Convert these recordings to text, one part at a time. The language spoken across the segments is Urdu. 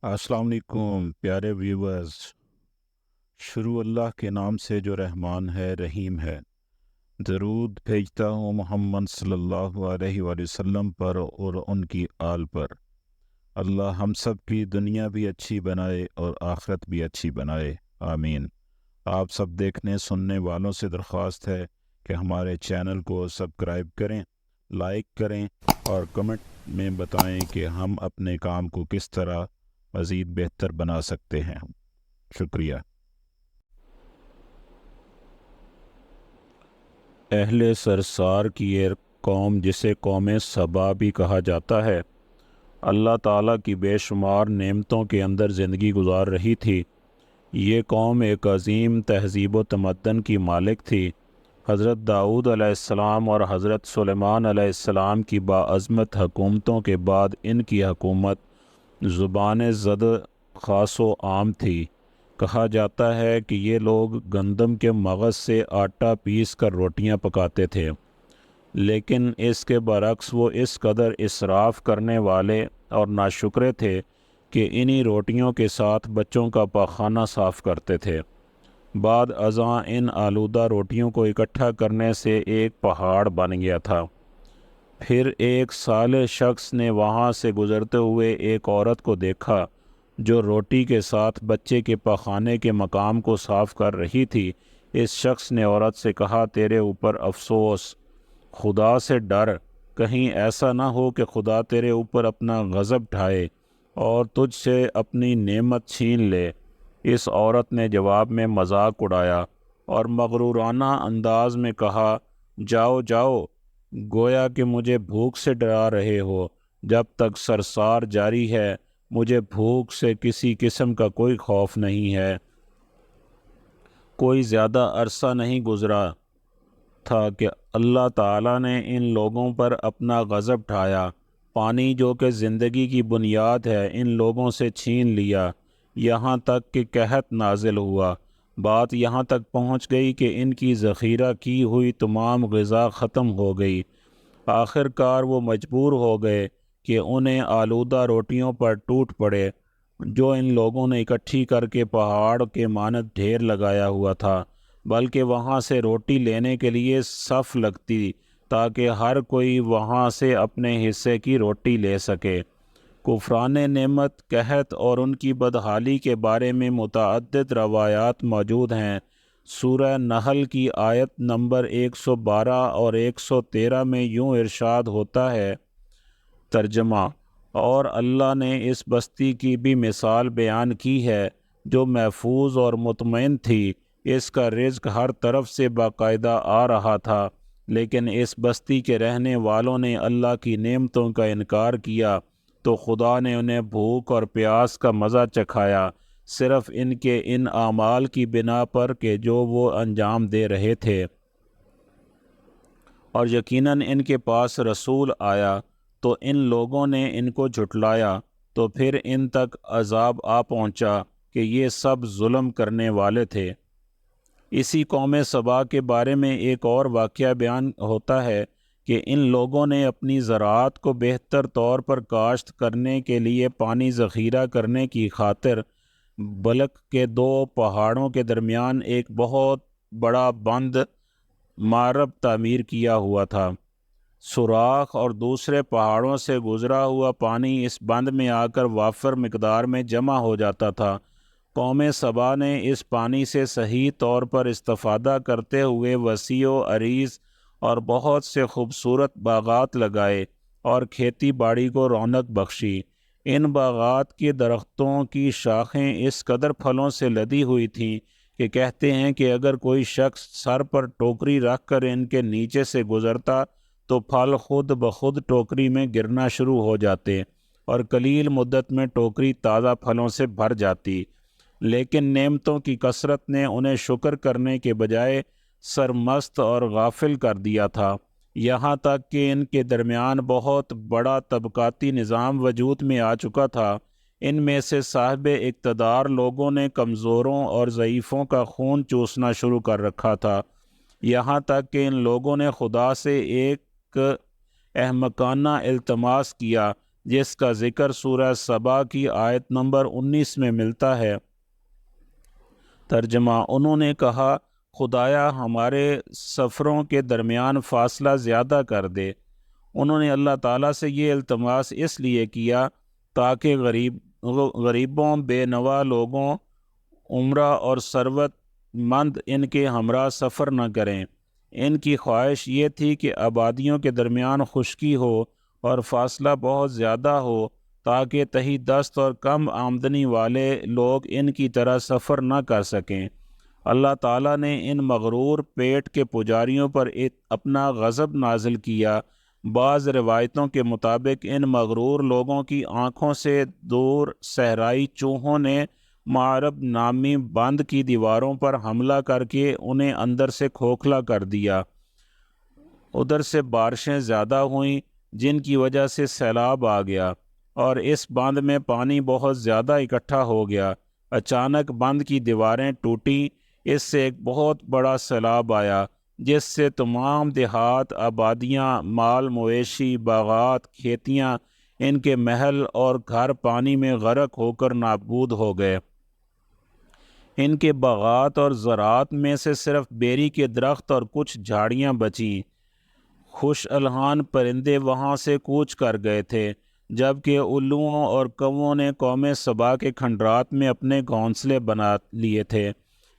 السلام علیکم پیارے ویورز۔ شروع اللہ کے نام سے جو رحمان ہے رحیم ہے۔ درود بھیجتا ہوں محمد صلی اللہ علیہ وآلہ وسلم پر اور ان کی آل پر۔ اللہ ہم سب کی دنیا بھی اچھی بنائے اور آخرت بھی اچھی بنائے، آمین۔ آپ سب دیکھنے سننے والوں سے درخواست ہے کہ ہمارے چینل کو سبسکرائب کریں، لائک کریں اور کمنٹ میں بتائیں کہ ہم اپنے کام کو کس طرح مزید بہتر بنا سکتے ہیں۔ شکریہ۔ اہل سرسار کی ایک قوم جسے قوم سبا بھی کہا جاتا ہے، اللہ تعالیٰ کی بے شمار نعمتوں کے اندر زندگی گزار رہی تھی۔ یہ قوم ایک عظیم تہذیب و تمدن کی مالک تھی۔ حضرت داؤد علیہ السلام اور حضرت سلیمان علیہ السلام کی باعظمت حکومتوں کے بعد ان کی حکومت زبان زد خاص و عام تھی۔ کہا جاتا ہے کہ یہ لوگ گندم کے مغز سے آٹا پیس کر روٹیاں پکاتے تھے، لیکن اس کے برعکس وہ اس قدر اسراف کرنے والے اور ناشکرے تھے کہ انہی روٹیوں کے ساتھ بچوں کا پاخانہ صاف کرتے تھے۔ بعد ازاں ان آلودہ روٹیوں کو اکٹھا کرنے سے ایک پہاڑ بن گیا تھا۔ پھر ایک صالح شخص نے وہاں سے گزرتے ہوئے ایک عورت کو دیکھا جو روٹی کے ساتھ بچے کے پاخانے کے مقام کو صاف کر رہی تھی۔ اس شخص نے عورت سے کہا، تیرے اوپر افسوس، خدا سے ڈر، کہیں ایسا نہ ہو کہ خدا تیرے اوپر اپنا غضب ڈھائے اور تجھ سے اپنی نعمت چھین لے۔ اس عورت نے جواب میں مذاق اڑایا اور مغرورانہ انداز میں کہا، جاؤ جاؤ، گویا کہ مجھے بھوک سے ڈرا رہے ہو۔ جب تک سرسار جاری ہے مجھے بھوک سے کسی قسم کا کوئی خوف نہیں ہے۔ کوئی زیادہ عرصہ نہیں گزرا تھا کہ اللہ تعالیٰ نے ان لوگوں پر اپنا غضب ڈھایا۔ پانی جو کہ زندگی کی بنیاد ہے ان لوگوں سے چھین لیا، یہاں تک کہ قحط نازل ہوا۔ بات یہاں تک پہنچ گئی کہ ان کی ذخیرہ کی ہوئی تمام غذا ختم ہو گئی۔ آخر کار وہ مجبور ہو گئے کہ انہیں آلودہ روٹیوں پر ٹوٹ پڑے جو ان لوگوں نے اکٹھی کر کے پہاڑ کے مانند ڈھیر لگایا ہوا تھا، بلکہ وہاں سے روٹی لینے کے لیے صف لگتی تاکہ ہر کوئی وہاں سے اپنے حصے کی روٹی لے سکے۔ کفران نعمت، قحط اور ان کی بدحالی کے بارے میں متعدد روایات موجود ہیں۔ سورہ نحل کی آیت نمبر 112 اور 113 میں یوں ارشاد ہوتا ہے، ترجمہ: اور اللہ نے اس بستی کی بھی مثال بیان کی ہے جو محفوظ اور مطمئن تھی۔ اس کا رزق ہر طرف سے باقاعدہ آ رہا تھا، لیکن اس بستی کے رہنے والوں نے اللہ کی نعمتوں کا انکار کیا تو خدا نے انہیں بھوک اور پیاس کا مزہ چکھایا، صرف ان کے ان اعمال کی بنا پر کہ جو وہ انجام دے رہے تھے۔ اور یقیناً ان کے پاس رسول آیا تو ان لوگوں نے ان کو جھٹلایا، تو پھر ان تک عذاب آ پہنچا کہ یہ سب ظلم کرنے والے تھے۔ اسی قوم سبا کے بارے میں ایک اور واقعہ بیان ہوتا ہے کہ ان لوگوں نے اپنی زراعت کو بہتر طور پر کاشت کرنے کے لیے پانی ذخیرہ کرنے کی خاطر بلک کے دو پہاڑوں کے درمیان ایک بہت بڑا بند مارب تعمیر کیا ہوا تھا۔ سوراخ اور دوسرے پہاڑوں سے گزرا ہوا پانی اس بند میں آ کر وافر مقدار میں جمع ہو جاتا تھا۔ قوم سبا نے اس پانی سے صحیح طور پر استفادہ کرتے ہوئے وسیع و عریض اور بہت سے خوبصورت باغات لگائے اور کھیتی باڑی کو رونق بخشی۔ ان باغات کے درختوں کی شاخیں اس قدر پھلوں سے لدی ہوئی تھیں کہ کہتے ہیں کہ اگر کوئی شخص سر پر ٹوکری رکھ کر ان کے نیچے سے گزرتا تو پھل خود بخود ٹوکری میں گرنا شروع ہو جاتے اور قلیل مدت میں ٹوکری تازہ پھلوں سے بھر جاتی۔ لیکن نعمتوں کی کثرت نے انہیں شکر کرنے کے بجائے سرمست اور غافل کر دیا تھا، یہاں تک کہ ان کے درمیان بہت بڑا طبقاتی نظام وجود میں آ چکا تھا۔ ان میں سے صاحب اقتدار لوگوں نے کمزوروں اور ضعیفوں کا خون چوسنا شروع کر رکھا تھا، یہاں تک کہ ان لوگوں نے خدا سے ایک احمقانہ التماس کیا جس کا ذکر سورہ سبا کی آیت نمبر 19 میں ملتا ہے۔ ترجمہ: انہوں نے کہا، خدایا ہمارے سفروں کے درمیان فاصلہ زیادہ کر دے۔ انہوں نے اللہ تعالیٰ سے یہ التماس اس لیے کیا تاکہ غریبوں، بے نوا لوگوں، عمرہ اور ثروت مند ان کے ہمراہ سفر نہ کریں۔ ان کی خواہش یہ تھی کہ آبادیوں کے درمیان خشکی ہو اور فاصلہ بہت زیادہ ہو تاکہ تہی دست اور کم آمدنی والے لوگ ان کی طرح سفر نہ کر سکیں۔ اللہ تعالیٰ نے ان مغرور پیٹ کے پجاریوں پر اپنا غضب نازل کیا۔ بعض روایتوں کے مطابق ان مغرور لوگوں کی آنکھوں سے دور صحرائی چوہوں نے معرب نامی بند کی دیواروں پر حملہ کر کے انہیں اندر سے کھوکھلا کر دیا۔ ادھر سے بارشیں زیادہ ہوئیں جن کی وجہ سے سیلاب آ گیا اور اس بند میں پانی بہت زیادہ اکٹھا ہو گیا۔ اچانک بند کی دیواریں ٹوٹیں، اس سے ایک بہت بڑا سیلاب آیا جس سے تمام دیہات، آبادیاں، مال مویشی، باغات، کھیتیاں، ان کے محل اور گھر پانی میں غرق ہو کر نابود ہو گئے۔ ان کے باغات اور زراعت میں سے صرف بیری کے درخت اور کچھ جھاڑیاں بچیں۔ خوش الحان پرندے وہاں سے کوچ کر گئے تھے، جبکہ الوؤں اور کووں نے قوم سبا کے کھنڈرات میں اپنے گھونسلے بنا لیے تھے۔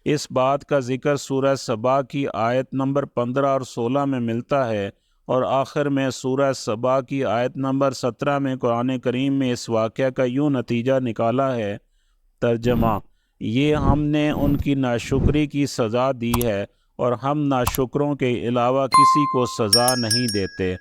اس بات کا ذکر سورہ سبا کی آیت نمبر 15 اور 16 میں ملتا ہے، اور آخر میں سورہ سبا کی آیت نمبر 17 میں قرآن کریم میں اس واقعہ کا یوں نتیجہ نکالا ہے۔ ترجمہ: یہ ہم نے ان کی ناشکری کی سزا دی ہے اور ہم ناشکروں کے علاوہ کسی کو سزا نہیں دیتے۔